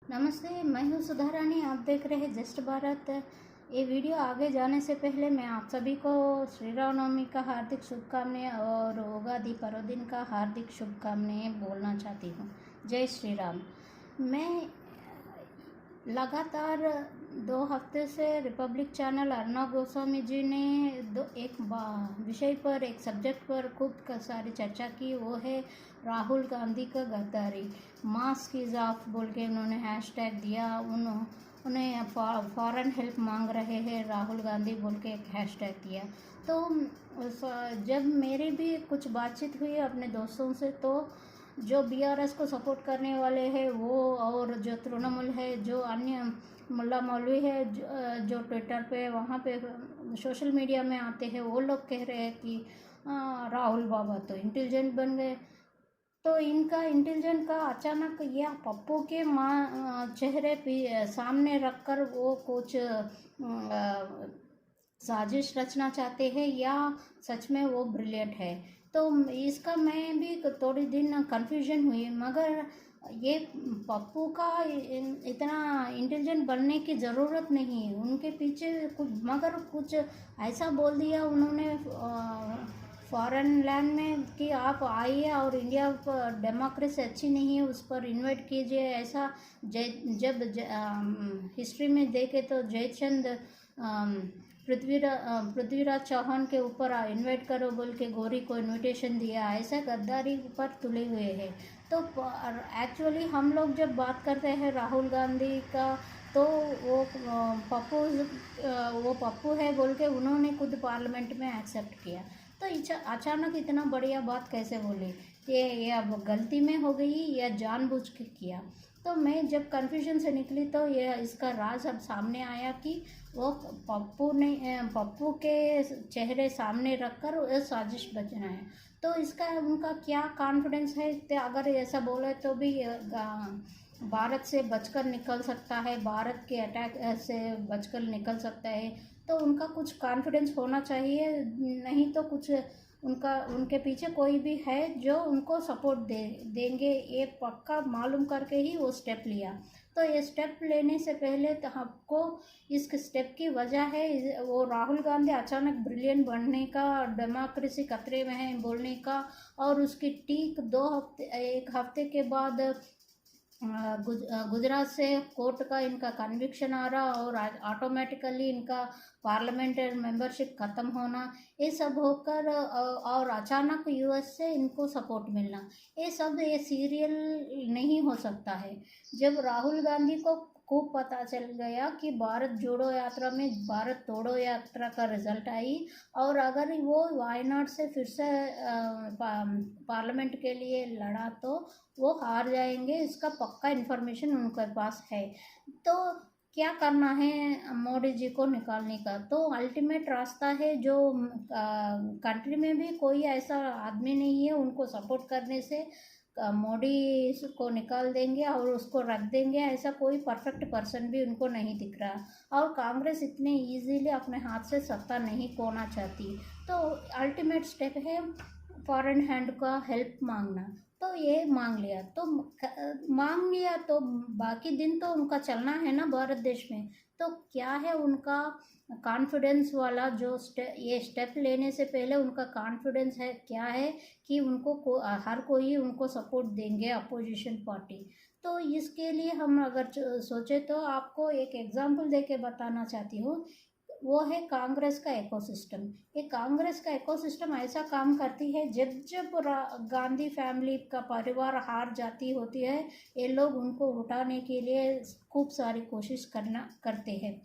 नमस्ते, मैं हूँ सुधा रानी। आप देख रहे हैं जस्ट भारत। ये वीडियो आगे जाने से पहले मैं आप सभी को श्री रामनवमी का हार्दिक शुभकामनाएं और उगादि पर्वदिन का हार्दिक शुभकामनाएं बोलना चाहती हूँ। जय श्री राम। मैं लगातार 2 हफ्ते से रिपब्लिक चैनल अर्णव गोस्वामी जी ने एक विषय पर, एक सब्जेक्ट पर खूब सारी चर्चा की। वो है राहुल गांधी का गद्दारी। मास्क इज ऑफ बोल के उन्होंने हैशटैग दिया। उन्हें फॉरेन हेल्प मांग रहे हैं राहुल गांधी बोल के एक हैशटैग दिया। तो जब मेरी भी कुछ बातचीत हुई अपने दोस्तों से, तो जो बीआरएस को सपोर्ट करने वाले हैं वो, और जो तृणमूल है, जो अन्य मुल्ला मौलवी है, जो ट्विटर पे वहाँ पे सोशल मीडिया में आते हैं, वो लोग कह रहे हैं कि राहुल बाबा तो इंटेलिजेंट बन गए। तो इनका इंटेलिजेंट का अचानक या पप्पू के चेहरे पे सामने रखकर वो कुछ साजिश रचना चाहते हैं, या सच में वो ब्रिलियंट है। तो इसका मैं भी थोड़ी दिन कन्फ्यूजन हुई, मगर ये पप्पू का इतना इंटेलिजेंट बनने की ज़रूरत नहीं है। उनके पीछे कुछ, मगर कुछ ऐसा बोल दिया उन्होंने फॉरेन लैंड में कि आप आइए और इंडिया पर डेमोक्रेसी अच्छी नहीं है, उस पर इन्वाइट कीजिए। ऐसा जब हिस्ट्री में देखे तो जयचंद पृथ्वीराज चौहान के ऊपर इनवाइट करो बोल के गौरी को इनविटेशन दिया। ऐसा गद्दारी पर तुले हुए हैं। तो एक्चुअली हम लोग जब बात करते हैं राहुल गांधी का, तो वो पप्पू है बोल के उन्होंने खुद पार्लियामेंट में एक्सेप्ट किया। तो अचानक इतना बढ़िया बात कैसे बोली? ये अब गलती में हो गई या जानबूझ के किया? तो मैं जब कन्फ्यूजन से निकली तो ये इसका राज अब सामने आया कि वो पप्पू के चेहरे सामने रखकर साजिश बनाए। तो इसका उनका क्या कॉन्फिडेंस है? तो अगर ऐसा बोले तो भी भारत से बचकर निकल सकता है, भारत के अटैक से बचकर निकल सकता है। तो उनका कुछ कॉन्फिडेंस होना चाहिए, नहीं तो कुछ उनके पीछे कोई भी है जो उनको सपोर्ट देंगे, ये पक्का मालूम करके ही वो स्टेप लिया। तो ये स्टेप लेने से पहले तो हमको इस स्टेप की वजह है वो राहुल गांधी अचानक ब्रिलियंट बनने का, डेमोक्रेसी खतरे में है बोलने का, और उसकी ठीक 1 हफ्ते के बाद गुजरात से कोर्ट का इनका कन्विक्शन आ रहा और ऑटोमेटिकली इनका पार्लियामेंट्री मेंबरशिप ख़त्म होना, ये सब होकर और अचानक यूएस से इनको सपोर्ट मिलना, ये सीरियल नहीं हो सकता है। जब राहुल गांधी को खूब पता चल गया कि भारत जोड़ो यात्रा में भारत तोड़ो यात्रा का रिजल्ट आई, और अगर वो वायनाड से फिर से पार्लियामेंट के लिए लड़ा तो वो हार जाएंगे, इसका पक्का इन्फॉर्मेशन उनके पास है। तो क्या करना है मोदी जी को निकालने का? तो अल्टीमेट रास्ता है जो कंट्री में भी कोई ऐसा आदमी नहीं है उनको सपोर्ट करने से मोदी को निकाल देंगे और उसको रख देंगे, ऐसा कोई परफेक्ट पर्सन भी उनको नहीं दिख रहा। और कांग्रेस इतने इजीली अपने हाथ से सत्ता नहीं खोना चाहती। तो अल्टीमेट स्टेप है फॉरेन हैंड का हेल्प मांगना। तो ये मांग लिया तो बाकी दिन तो उनका चलना है ना भारत देश में। तो क्या है उनका कॉन्फिडेंस वाला जो ये स्टेप लेने से पहले उनका कॉन्फिडेंस है क्या है कि उनको हर कोई उनको सपोर्ट देंगे, अपोजिशन पार्टी। तो इसके लिए हम अगर सोचे तो आपको एक एग्जांपल देके बताना चाहती हूँ। वो है कांग्रेस का इकोसिस्टम। ये कांग्रेस का इकोसिस्टम ऐसा काम करती है, जब जब गांधी फैमिली का परिवार हार जाती होती है, ये लोग उनको उठाने के लिए खूब सारी कोशिश करते हैं।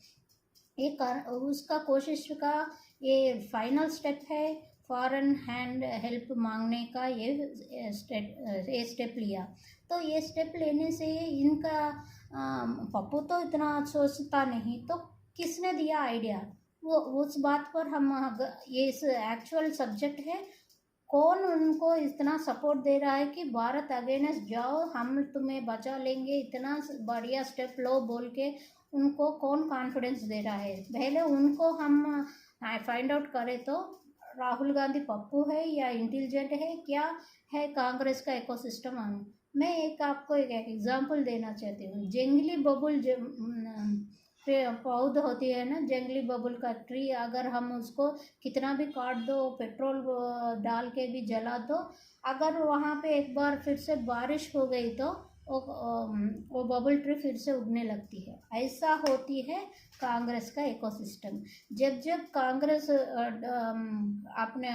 उसका कोशिश का ये फाइनल स्टेप है फॉरेन हैंड हेल्प मांगने का। ये स्टेप लिया। तो ये स्टेप लेने से इनका पप्पू तो इतना सोचता नहीं, तो किसने दिया आइडिया? वो उस बात पर हम ये इस एक्चुअल सब्जेक्ट है, कौन उनको इतना सपोर्ट दे रहा है कि भारत अगेंस्ट जाओ, हम तुम्हें बचा लेंगे, इतना बढ़िया स्टेप लो बोल के उनको कौन कॉन्फिडेंस दे रहा है? पहले उनको हम फाइंड आउट करें तो राहुल गांधी पप्पू है या इंटेलिजेंट है, क्या है कांग्रेस का इकोसिस्टम? मैं एक आपको एक एग्जांपल देना चाहती हूँ। जंगली बबुल पौध होती है ना, जंगली बबुल का ट्री, अगर हम उसको कितना भी काट दो, पेट्रोल डाल के भी जला दो, अगर वहाँ पे एक बार फिर से बारिश हो गई तो वो बबल ट्री फिर से उगने लगती है। ऐसा होती है कांग्रेस का इकोसिस्टम। जब जब कांग्रेस अपने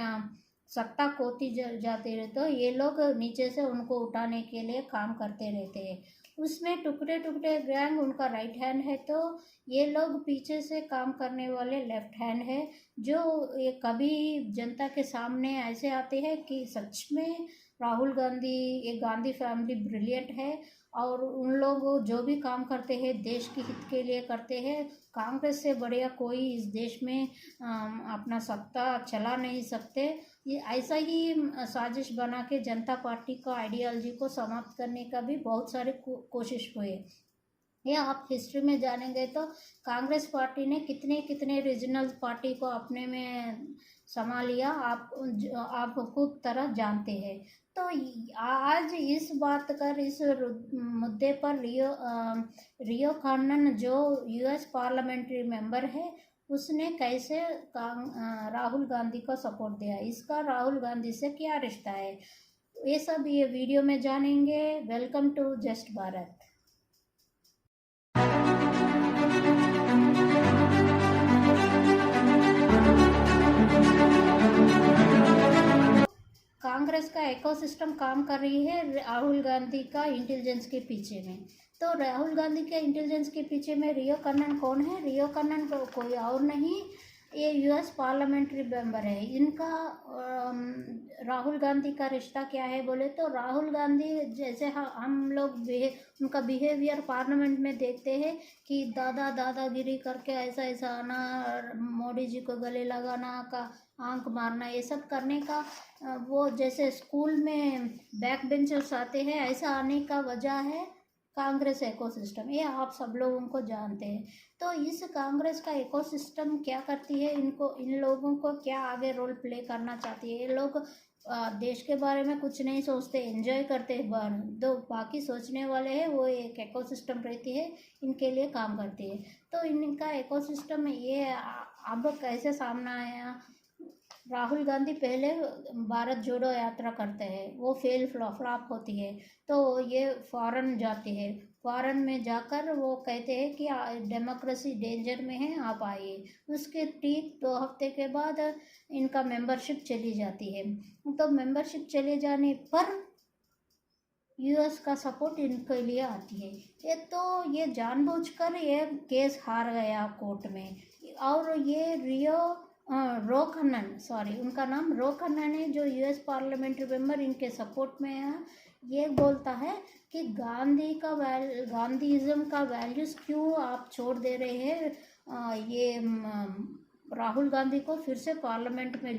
सत्ता खोती जाते रहते, तो ये लोग नीचे से उनको उठाने के लिए काम करते रहते हैं। उसमें टुकड़े टुकड़े गैंग उनका राइट हैंड है, तो ये लोग पीछे से काम करने वाले लेफ्ट हैंड है, जो ये कभी जनता के सामने ऐसे आते हैं कि सच में राहुल गांधी, ये गांधी फैमिली ब्रिलियंट है, और उन लोग जो भी काम करते हैं देश के हित के लिए करते हैं। कांग्रेस से बढ़िया कोई इस देश में अपना सत्ता चला नहीं सकते। ये ऐसा ही साजिश बना के जनता पार्टी का आइडियोलॉजी को समाप्त करने का भी बहुत सारे कोशिश हुए। ये आप हिस्ट्री में जानेंगे तो कांग्रेस पार्टी ने कितने कितने रीजनल पार्टी को अपने में समा लिया, आप खूब तरह जानते हैं। तो आज इस बात कर, इस मुद्दे पर रियो खन्ना जो यूएस पार्लियामेंट्री मेंबर है, उसने कैसे राहुल गांधी को सपोर्ट दिया, इसका राहुल गांधी से क्या रिश्ता है, ये सब ये वीडियो में जानेंगे। Welcome to just Bharat. Congress का इकोसिस्टम काम कर रही है राहुल गांधी का इंटेलिजेंस के पीछे में। तो राहुल गांधी के इंटेलिजेंस के पीछे में रियो कन्नन कौन है? रियो कन्नन कोई और नहीं, ये यूएस पार्लियामेंट्री मेंबर है। इनका राहुल गांधी का रिश्ता क्या है बोले तो, राहुल गांधी जैसे हम लोग उनका बिहेवियर पार्लियामेंट में देखते हैं कि दादागिरी करके ऐसा ऐसा आना, मोदी जी को गले लगाना का, आंख मारना, ये सब करने का, वो जैसे स्कूल में बैक बेंचर्स आते हैं, ऐसा आने का वजह है कांग्रेस इकोसिस्टम। ये आप सब लोगों को जानते हैं। तो इस कांग्रेस का इकोसिस्टम क्या करती है, इन लोगों को क्या आगे रोल प्ले करना चाहती है। ये लोग देश के बारे में कुछ नहीं सोचते, एंजॉय करते हैं। दो बाकी सोचने वाले हैं, वो एक इकोसिस्टम रहती है, इनके लिए काम करती है। तो इनका इकोसिस्टम ये अब कैसे सामने आया। राहुल गांधी पहले भारत जोड़ो यात्रा करते हैं, वो फ्लॉप होती है, तो ये फॉरेन जाते हैं। फॉरेन में जाकर वो कहते हैं कि डेमोक्रेसी डेंजर में है, आप आइए। उसके ठीक 2 हफ्ते के बाद इनका मेंबरशिप चली जाती है। तो मेंबरशिप चले जाने पर यूएस का सपोर्ट इनके लिए आती है। ये जानबूझकर ये केस हार गया कोर्ट में। और ये रो खन्नन, सॉरी उनका नाम रो खन्नन है, जो यूएस पार्लियामेंट्री मेंबर इनके सपोर्ट में है। ये बोलता है कि गांधीइज्म का वैल्यूज क्यों आप छोड़ दे रहे हैं, ये राहुल गांधी को फिर से पार्लियामेंट में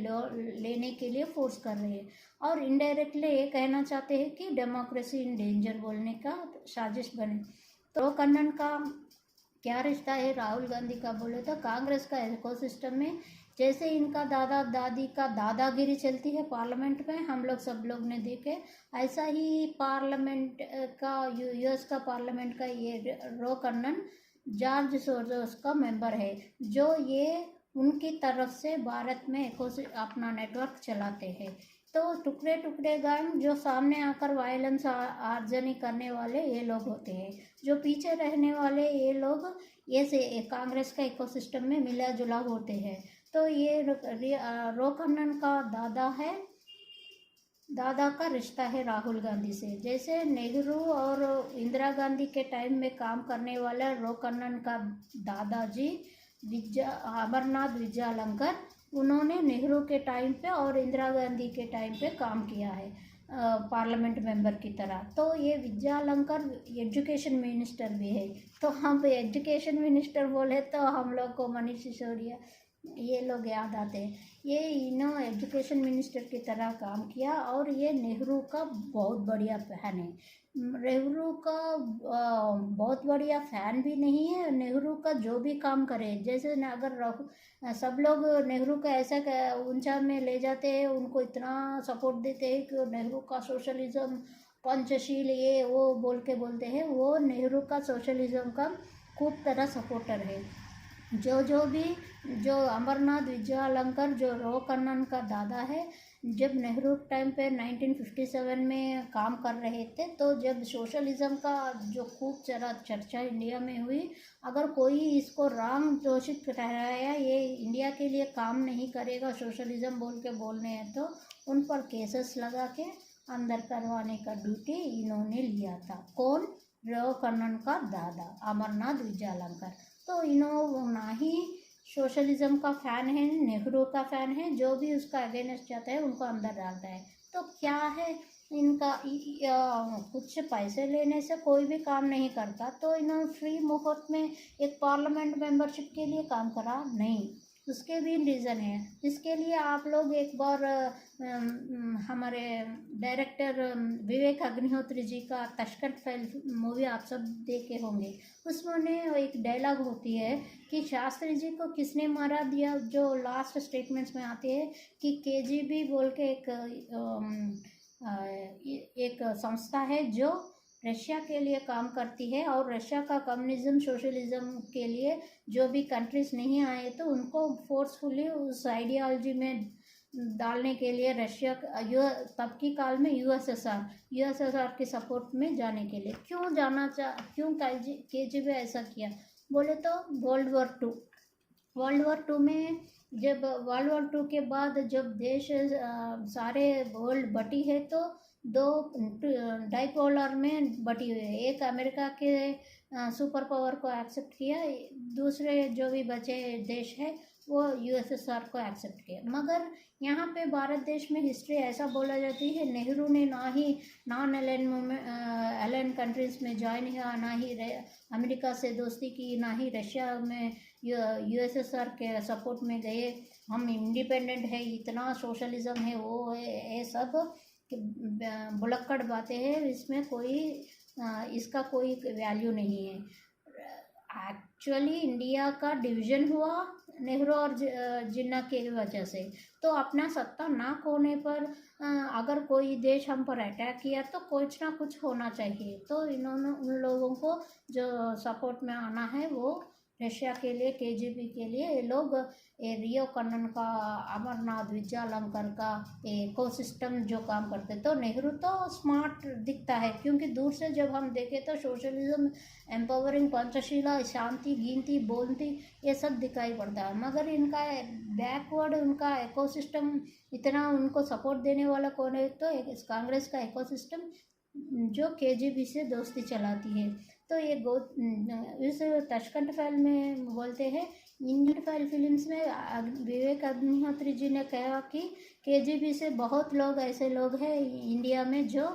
लेने के लिए फोर्स कर रहे हैं, और इनडायरेक्टली ये कहना चाहते हैं कि डेमोक्रेसी इन डेंजर बोलने का साजिश बने। तो कन्नन का क्या रिश्ता है राहुल गांधी का बोले तो, कांग्रेस का इकोसिस्टम में जैसे इनका दादा दादी का दादागिरी चलती है पार्लियामेंट में, हम लोग सब लोग ने देखे, ऐसा ही पार्लियामेंट का यूएस का पार्लियामेंट का ये रो कन्नन जॉर्ज सोरोस का मेंबर है, जो ये उनकी तरफ से भारत में अपना नेटवर्क चलाते हैं। तो टुकड़े टुकड़े गैंग जो सामने आकर वायलेंस आर्जनी करने वाले ये लोग होते हैं, जो पीछे रहने वाले ये लोग ये से कांग्रेस का इकोसिस्टम में मिला जुला होते हैं। तो ये रो कन्नन का दादा का रिश्ता है राहुल गांधी से। जैसे नेहरू और इंदिरा गांधी के टाइम में काम करने वाला रो कन्नन का दादाजी अमरनाथ विजयालंकर, उन्होंने नेहरू के टाइम पे और इंदिरा गांधी के टाइम पे काम किया है पार्लियामेंट मेंबर की तरह। तो ये विजयालंकर एजुकेशन मिनिस्टर भी है। तो हम एजुकेशन मिनिस्टर बोले तो हम लोग को मनीष सिसोदिया ये लोग याद आते हैं। ये इन्हों एजुकेशन मिनिस्टर की तरह काम किया, और ये नेहरू का बहुत बढ़िया फैन है। नेहरू का बहुत बढ़िया फैन भी नहीं है। नेहरू का जो भी काम करे, जैसे अगर सब लोग नेहरू का ऐसा ऊंचा में ले जाते हैं, उनको इतना सपोर्ट देते हैं कि नेहरू का सोशलिज्म पंचशील ये वो बोल के बोलते हैं, वो नेहरू का सोशलिज्म का खूब तरह सपोर्टर है। जो अमरनाथ विजयालंकर जो रो कन्नन का दादा है, जब नेहरू टाइम पे 1957 में काम कर रहे थे, तो जब सोशलिज्म का जो खूब चर्चा इंडिया में हुई, अगर कोई इसको रॉन्ग घोषित ठहराया, ये इंडिया के लिए काम नहीं करेगा सोशलिज्म बोल के बोलने हैं, तो उन पर केसेस लगा के अंदर करवाने का ड्यूटी इन्होंने लिया था। कौन? रो कन्नन का दादा अमरनाथ विजयालंकर। तो इन्हों ना ही सोशलिज्म का फ़ैन है, नेहरू का फ़ैन है, जो भी उसका अगेंस्ट जाता है उनको अंदर डालता है। तो क्या है इनका, कुछ पैसे लेने से कोई भी काम नहीं करता। तो इन्होंने फ्री मुफ्त में एक पार्लियामेंट मेंबरशिप के लिए काम करा नहीं, उसके भी रीज़न है। इसके लिए आप लोग एक बार हमारे डायरेक्टर विवेक अग्निहोत्री जी का तशकंद फाइल मूवी आप सब देखे होंगे, उसमें एक डायलॉग होती है कि शास्त्री जी को किसने मारा दिया, जो लास्ट स्टेटमेंट्स में आते हैं कि केजीबी बोल के एक संस्था है जो रशिया के लिए काम करती है, और रशिया का कम्युनिज्म सोशलिज्म के लिए जो भी कंट्रीज नहीं आए तो उनको फोर्सफुली उस आइडियोलॉजी में डालने के लिए रशिया तब की काल में यूएसएसआर के सपोर्ट में जाने के लिए क्यों केजीबी ऐसा किया बोले तो वर्ल्ड वॉर टू में, जब वर्ल्ड वॉर टू के बाद जब देश सारे वर्ल्ड बटी है, तो दो डाइपोलर में बटी हुई है। एक अमेरिका के सुपर पावर को एक्सेप्ट किया, दूसरे जो भी बचे देश है वो यूएसएसआर को एक्सेप्ट किया। मगर यहाँ पे भारत देश में हिस्ट्री ऐसा बोला जाती है, नेहरू ने ना ही नॉन एलियन कंट्रीज़ में ज्वाइन किया, ना ही अमेरिका से दोस्ती की, ना ही रशिया में यूएसएसआर के सपोर्ट में गए। हम इंडिपेंडेंट है, इतना सोशलिज्म है, वो है, ये सब बुलक्कड़ बातें हैं, इसमें इसका कोई वैल्यू नहीं है। एक्चुअली इंडिया का डिवीज़न हुआ नेहरू और जिन्ना की वजह से। तो अपना सत्ता ना खोने पर अगर कोई देश हम पर अटैक किया तो कुछ ना कुछ होना चाहिए। तो इन्होंने उन लोगों को जो सपोर्ट में आना है वो रशिया के लिए, केजीबी के लिए, ये लोग रियो कन्नन का, अमरनाथ विजयालंकर का इकोसिस्टम जो काम करते। तो नेहरू तो स्मार्ट दिखता है, क्योंकि दूर से जब हम देखें तो सोशलिज्म, एम्पावरिंग, पंचशीला, शांति, गिनती, बोलती, ये सब दिखाई पड़ता है। मगर इनका बैकवर्ड, उनका इकोसिस्टम इतना उनको सपोर्ट देने वाला कौन है? तो कांग्रेस का इकोसिस्टम जो केजीबी से दोस्ती चलाती है। तो ये इस तशकंद फाइल में बोलते हैं, इंडियन फाइल फिल्म्स में विवेक अग्निहोत्री जी ने कहा कि केजीबी से बहुत लोग ऐसे लोग हैं इंडिया में जो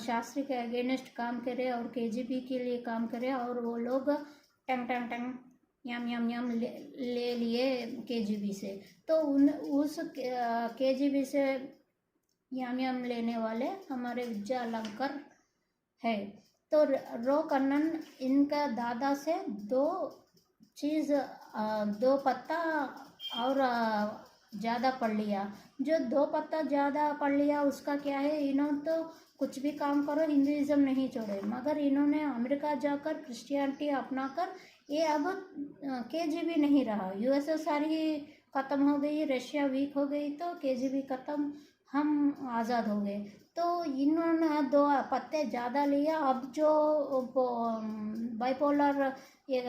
शास्त्री के अगेंस्ट काम करे और केजीबी के लिए काम करे, और वो लोग टंग टंग टंग यम यम यम ले लिए केजीबी से। तो उस केजीबी से यम यम लेने वाले हमारे विजयालंकर है। तो रो कन्नन इनका दादा से दो पत्ता और ज़्यादा पढ़ लिया। जो 2 पत्ता ज़्यादा पढ़ लिया उसका क्या है, इन्होंने तो कुछ भी काम करो हिंदुइज्म नहीं छोड़े, मगर इन्होंने अमेरिका जाकर क्रिश्चियनिटी अपनाकर ये अब केजीबी नहीं रहा, यूएसएसआर ही ख़त्म हो गई, रशिया वीक हो गई, तो केजीबी ख़त्म, हम आज़ाद हो गए। तो इन्होंने 2 पत्ते ज़्यादा लिया। अब जो बाइपोलर ये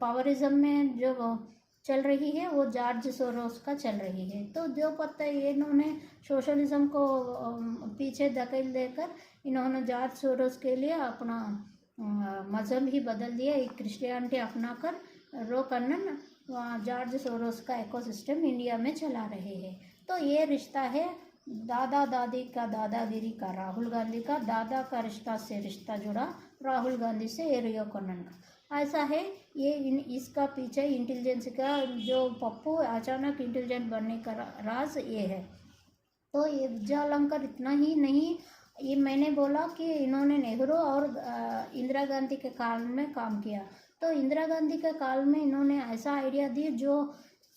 पावरिज्म में जो चल रही है वो जॉर्ज सोरोस का चल रही है। तो 2 पत्ते इन्होंने सोशलिज्म को पीछे धकेल देकर इन्होंने जॉर्ज सोरोस के लिए अपना मज़हब ही बदल दिया, एक क्रिश्चियनिटी अपनाकर रो कन्नन जॉर्ज सोरोस का इकोसिस्टम इंडिया में चला रहे हैं। तो ये रिश्ता है दादा दादी का, दादागिरी का, राहुल गांधी का दादा का रिश्ता से रिश्ता जुड़ा राहुल गांधी से रियो कन्नन का, ऐसा है। ये इसका पीछे इंटेलिजेंस का जो पप्पू अचानक इंटेलिजेंट बनने का राज ये है। तो ये विजयालंकर इतना ही नहीं, ये मैंने बोला कि इन्होंने नेहरू और इंदिरा गांधी के काल में काम किया। तो इंदिरा गांधी के काल में इन्होंने ऐसा आइडिया दी जो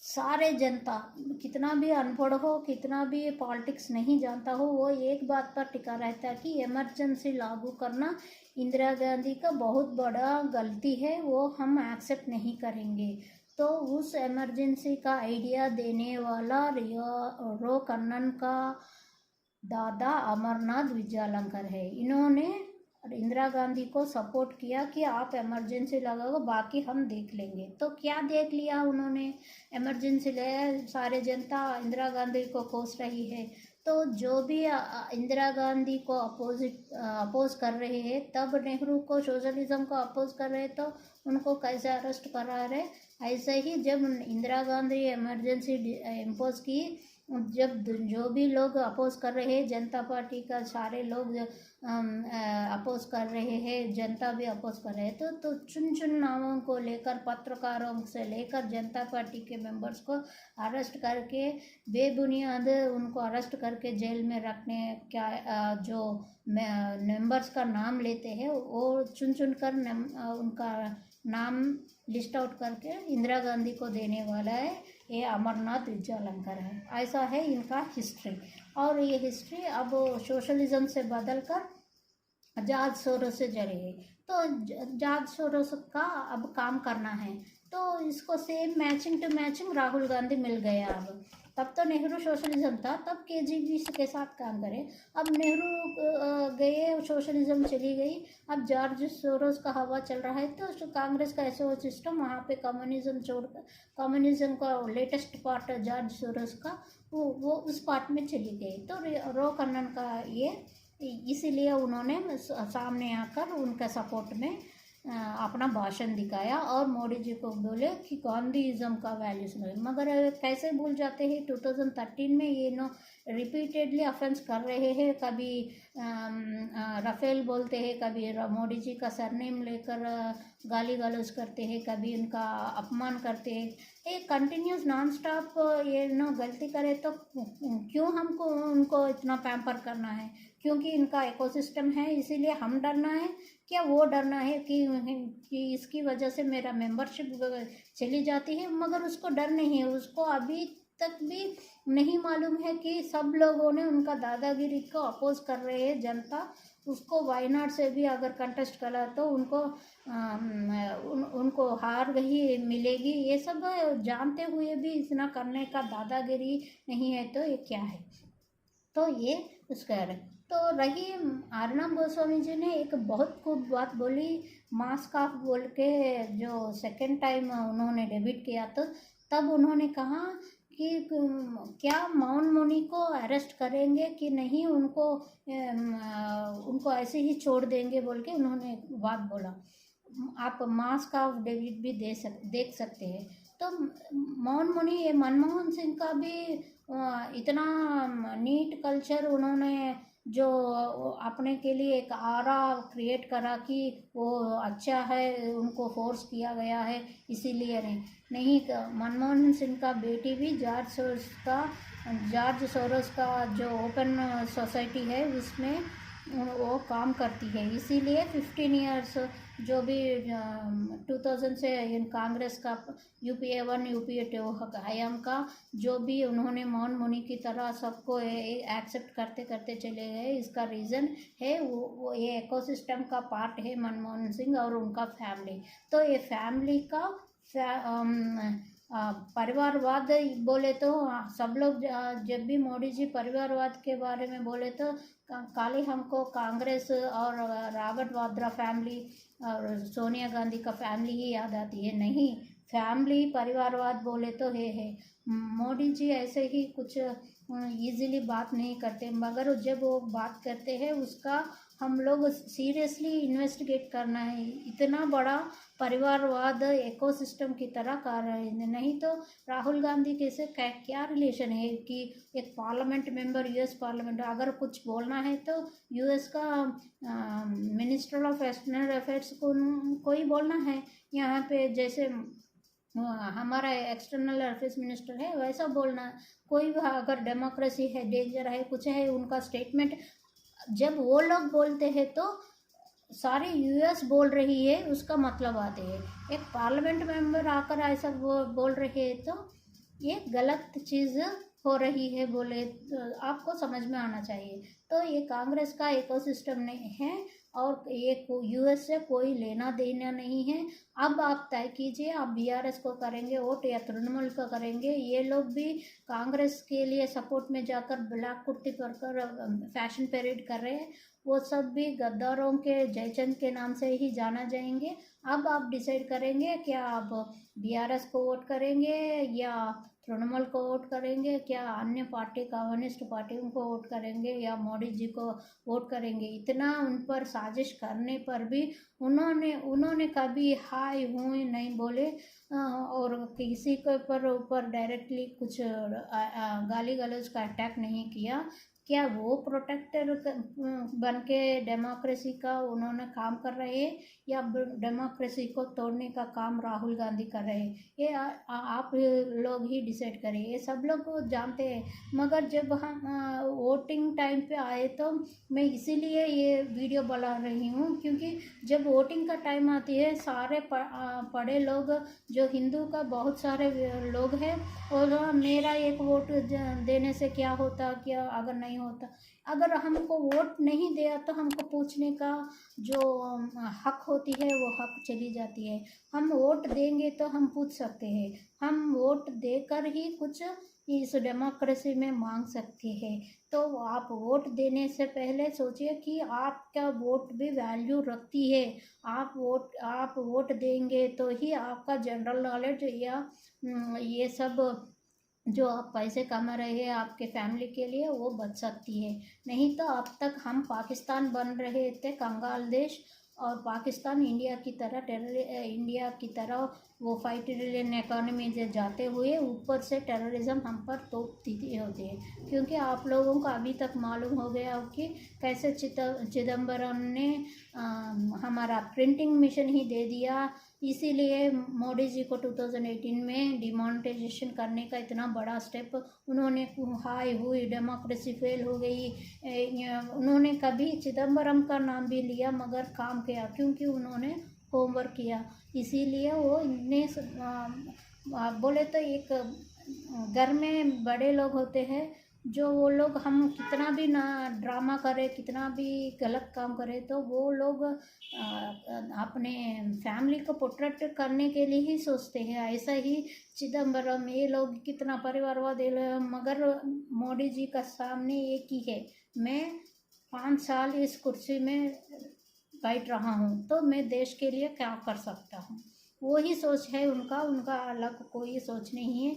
सारे जनता, कितना भी अनपढ़ हो, कितना भी पॉलिटिक्स नहीं जानता हो, वो एक बात पर टिका रहता है कि इमरजेंसी लागू करना इंदिरा गांधी का बहुत बड़ा गलती है, वो हम एक्सेप्ट नहीं करेंगे। तो उस इमरजेंसी का आइडिया देने वाला रो कन्नन का दादा अमरनाथ विजयालंकर है। इन्होंने इंदिरा गांधी को सपोर्ट किया कि आप इमरजेंसी लगाओ, बाकी हम देख लेंगे। तो क्या देख लिया उन्होंने? इमरजेंसी ले, सारे जनता इंदिरा गांधी को कोस रही है। तो जो भी इंदिरा गांधी को अपोज कर रहे हैं, तब नेहरू को सोशलिज्म को अपोज कर रहे, तो उनको कैसे अरेस्ट करा रहे। ऐसे ही जब इंदिरा गांधी इमरजेंसी इम्पोज की, जब जो भी लोग अपोज कर रहे हैं, जनता पार्टी का सारे लोग अपोज कर रहे हैं, जनता भी अपोज कर रहे हैं, तो चुन चुन नामों को लेकर, पत्रकारों से लेकर जनता पार्टी के मेंबर्स को अरेस्ट करके, बेबुनियाद उनको अरेस्ट करके जेल में रखने, क्या जो मेंबर्स का नाम लेते हैं वो चुन चुन कर उनका नाम लिस्ट आउट करके इंदिरा गांधी को देने वाला है ये अमरनाथ विजयालंकर है। ऐसा है इनका हिस्ट्री। और ये हिस्ट्री अब सोशलिज्म से बदलकर जॉर्ज सोरोस से जड़ी है। तो जॉर्ज सोरोस का अब काम करना है, तो इसको same matching to matching Rahul Gandhi मिल गया। अब तब तो नेहरू सोशलिज्म था, तब केजीबी के साथ काम करे। अब नेहरू गए, सोशलिज्म चली गई, अब जॉर्ज सोरोस का हवा चल रहा है। तो कांग्रेस का ऐसा सिस्टम, वहाँ पे कम्युनिज्म छोड़कर, कम्युनिज्म का लेटेस्ट पार्ट जॉर्ज सोरोस का, वो उस पार्ट में चली गई। तो रो कन्नन का ये, इसीलिए उन्होंने सामने आकर उनका सपोर्ट में अपना भाषण दिखाया और मोदी जी को बोले कि गांधीइज्म का वैल्यूज नहीं। मगर कैसे भूल जाते हैं, 2013 में ये रिपीटेडली ऑफेंस कर रहे हैं। कभी राफेल बोलते हैं, कभी मोदी जी का सरनेम लेकर गाली गलौज करते हैं, कभी उनका अपमान करते हैं। ये कंटिन्यूस नॉन स्टॉप ये गलती करे तो क्यों हमको उनको इतना पैम्पर करना है? क्योंकि इनका इकोसिस्टम है, इसीलिए हम डरना है क्या? वो डरना है कि इसकी वजह से मेरा मेंबरशिप चली जाती है? मगर उसको डर नहीं है, उसको अभी तक भी नहीं मालूम है कि सब लोगों ने उनका दादागिरी को अपोज कर रहे हैं। जनता उसको वायनाड से भी अगर कंटेस्ट करा तो उनको हार ही मिलेगी। ये सब जानते हुए भी इतना करने का दादागिरी नहीं है, तो ये क्या है? तो ये उसका है। तो रही अर्नब गोस्वामी जी ने एक बहुत खूब बात बोली, मास्क ऑफ बोल के, जो सेकंड टाइम उन्होंने डेब्यूट किया, तो तब उन्होंने कहा कि क्या माउंट मोनी को अरेस्ट करेंगे कि नहीं, उनको ऐसे ही छोड़ देंगे बोल के उन्होंने बात बोला। आप मास्क ऑफ डेविड भी देख सकते हैं। तो माउंट मोनी, ये मनमोहन सिंह का भी इतना नीट कल्चर उन्होंने जो अपने के लिए एक आरा क्रिएट करा कि वो अच्छा है, उनको फोर्स किया गया है इसीलिए नहीं। मनमोहन सिंह का बेटी भी जॉर्ज सोरोस का जो ओपन सोसाइटी है उसमें वो काम करती है। इसीलिए 15 इयर्स जो भी 2000 से इन कांग्रेस का UPA 1 UPA 2 आयाम का जो भी उन्होंने माउंट मोनी की तरह सबको एक्सेप्ट करते करते चले गए, इसका रीज़न है वो ये इकोसिस्टम का पार्ट है मनमोहन सिंह और उनका फैमिली। तो ये फैमिली का परिवारवाद बोले तो सब लोग जब भी मोदी जी परिवारवाद के बारे में बोले तो खाली हमको कांग्रेस और रॉबर्ट वाड्रा फैमिली और सोनिया गांधी का फैमिली ही याद आती है। नहीं, फैमिली परिवारवाद बोले तो है। मोदी जी ऐसे ही कुछ इजीली बात नहीं करते, मगर जब वो बात करते हैं उसका हम लोग सीरियसली इन्वेस्टिगेट करना है। इतना बड़ा परिवारवाद इकोसिस्टम की तरह कर रहे हैं। नहीं तो राहुल गांधी के से क्या रिलेशन है कि एक पार्लियामेंट मेंबर, US पार्लियामेंट, अगर कुछ बोलना है तो US का मिनिस्टर ऑफ एक्सटर्नल अफेयर्स को ही बोलना है। यहाँ पे जैसे हमारा एक्सटर्नल अफेयर्स मिनिस्टर है वैसा बोलना। कोई भी अगर डेमोक्रेसी है, डेंजर है, कुछ है, उनका स्टेटमेंट जब वो लोग बोलते हैं तो सारी US बोल रही है उसका मतलब आते हैं। एक पार्लियामेंट मेंबर आकर ऐसा बोल रहे हैं तो ये गलत चीज़ हो रही है बोले तो आपको समझ में आना चाहिए। तो ये कांग्रेस का इकोसिस्टम नहीं है और ये यूएस से कोई लेना देना नहीं है। अब आप तय कीजिए, आप बीआरएस को करेंगे वोट या तृणमूल को करेंगे। ये लोग भी कांग्रेस के लिए सपोर्ट में जाकर ब्लैक कुर्ती पर फैशन परेड कर रहे हैं। वो सब भी गद्दारों के जयचंद के नाम से ही जाना जाएंगे। अब आप डिसाइड करेंगे क्या आप बीआरएस को वोट करेंगे या तृणमूल को वोट करेंगे, क्या अन्य पार्टी कम्युनिस्ट पार्टियों को वोट करेंगे या मोदी जी को वोट करेंगे। इतना उन पर साजिश करने पर भी उन्होंने कभी हाय हुई नहीं बोले और किसी के ऊपर डायरेक्टली कुछ गाली गलौज का अटैक नहीं किया। क्या वो प्रोटेक्टर बन के डेमोक्रेसी का उन्होंने काम कर रहे हैं या डेमोक्रेसी को तोड़ने का काम राहुल गांधी कर रहे हैं, ये आप लोग ही डिसाइड करें। ये सब लोग जानते हैं, मगर जब हम वोटिंग टाइम पे आए तो मैं इसीलिए ये वीडियो बना रही हूँ क्योंकि जब वोटिंग का टाइम आती है सारे पढ़े लोग जो हिंदू का बहुत सारे लोग हैं और मेरा एक वोट देने से क्या होता, क्या अगर नहीं होता। अगर हमको वोट नहीं दिया तो हमको पूछने का जो हक होती है वो हक चली जाती है। हम वोट देंगे तो हम पूछ सकते हैं, हम वोट देकर ही कुछ इस डेमोक्रेसी में मांग सकते हैं। तो आप वोट देने से पहले सोचिए कि आपका वोट भी वैल्यू रखती है। आप वोट देंगे तो ही आपका जनरल नॉलेज या ये सब जो आप पैसे कमा रहे हैं आपके फैमिली के लिए वो बच सकती है। नहीं तो अब तक हम पाकिस्तान बन रहे थे कंगाल देश और पाकिस्तान इंडिया की तरह वो 5 ट्रिलियन इकोनॉमी से जाते हुए ऊपर से टेररिज्म हम पर तोपती होती है। क्योंकि आप लोगों को अभी तक मालूम हो गया हो कि कैसे चिदम्बरम ने हमारा प्रिंटिंग मिशन ही दे दिया। इसीलिए मोदी जी को 2018 में डिमोनेटाइजेशन करने का इतना बड़ा स्टेप उन्होंने हाई हुई, डेमोक्रेसी फेल हो गई। उन्होंने कभी चिदम्बरम का नाम भी लिया मगर काम किया क्योंकि उन्होंने होमवर्क किया। इसीलिए वो इतने बोले तो एक घर में बड़े लोग होते हैं जो वो लोग हम कितना भी ना ड्रामा करें, कितना भी गलत काम करें तो वो लोग अपने फैमिली को प्रोटेक्ट करने के लिए ही सोचते हैं। ऐसा ही चिदम्बरम ये लोग कितना परिवारवाद मगर मोदी जी का सामने एक ही है, मैं 5 साल इस कुर्सी में बैठ रहा हूँ तो मैं देश के लिए क्या कर सकता हूँ। वो ही सोच है उनका अलग कोई सोच नहीं है।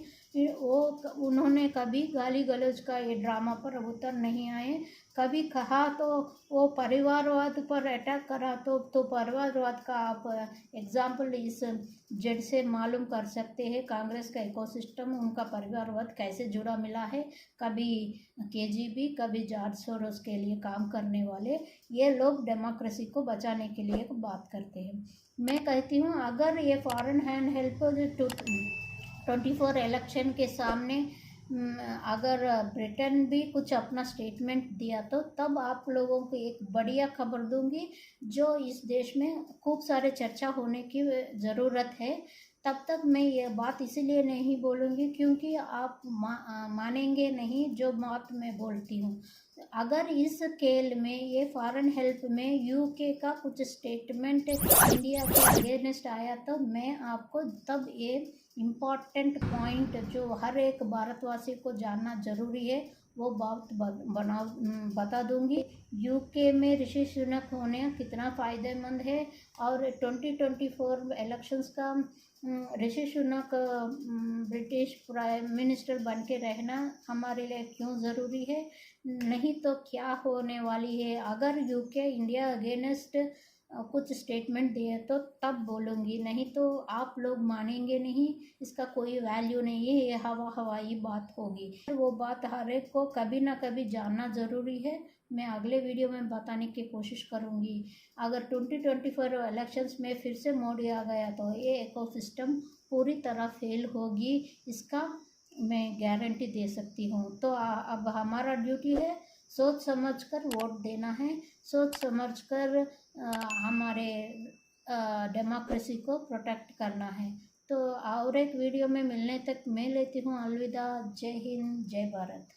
वो उन्होंने कभी गाली गलौज का ये ड्रामा पर उतर नहीं आए। कभी कहा तो वो परिवारवाद पर अटैक करा तो परिवारवाद का आप एग्जाम्पल इस जेड से मालूम कर सकते हैं। कांग्रेस का इकोसिस्टम उनका परिवारवाद कैसे जुड़ा मिला है। कभी केजीबी, कभी जॉर्ज सोरोस के लिए काम करने वाले ये लोग डेमोक्रेसी को बचाने के लिए बात करते हैं। मैं कहती हूँ अगर ये फॉरेन हैंड हेल्प 24 इलेक्शन के सामने अगर ब्रिटेन भी कुछ अपना स्टेटमेंट दिया तो तब आप लोगों को एक बढ़िया खबर दूंगी जो इस देश में खूब सारे चर्चा होने की ज़रूरत है। तब तक मैं ये बात इसीलिए नहीं बोलूँगी क्योंकि आप मानेंगे नहीं जो बात मैं बोलती हूँ। अगर इस खेल में ये फॉरेन हेल्प में यूके का कुछ स्टेटमेंट इंडिया के अगेंस्ट आया तो मैं आपको तब ये इम्पॉर्टेंट पॉइंट जो हर एक भारतवासी को जानना ज़रूरी है वो बात बता दूंगी। यूके में ऋषि सुनक होने कितना फ़ायदेमंद है और 2024 इलेक्शंस का Rishi Sunak British prime minister बन के रहना हमारे लिए क्यों ज़रूरी है। नहीं तो क्या होने वाली है अगर यूके इंडिया अगेंस्ट कुछ स्टेटमेंट दिए तो तब बोलूँगी, नहीं तो आप लोग मानेंगे नहीं। इसका कोई वैल्यू नहीं है, ये हवाई बात होगी। वो बात हर एक को कभी ना कभी जानना ज़रूरी है। मैं अगले वीडियो में बताने की कोशिश करूँगी। अगर 2024 इलेक्शंस में फिर से मोदी आ गया तो ये इकोसिस्टम पूरी तरह फेल होगी, इसका मैं गारंटी दे सकती हूँ। तो अब हमारा ड्यूटी है सोच समझकर वोट देना है, सोच समझकर हमारे डेमोक्रेसी को प्रोटेक्ट करना है। तो और एक वीडियो में मिलने तक मैं लेती हूँ अलविदा। जय हिंद, जय भारत।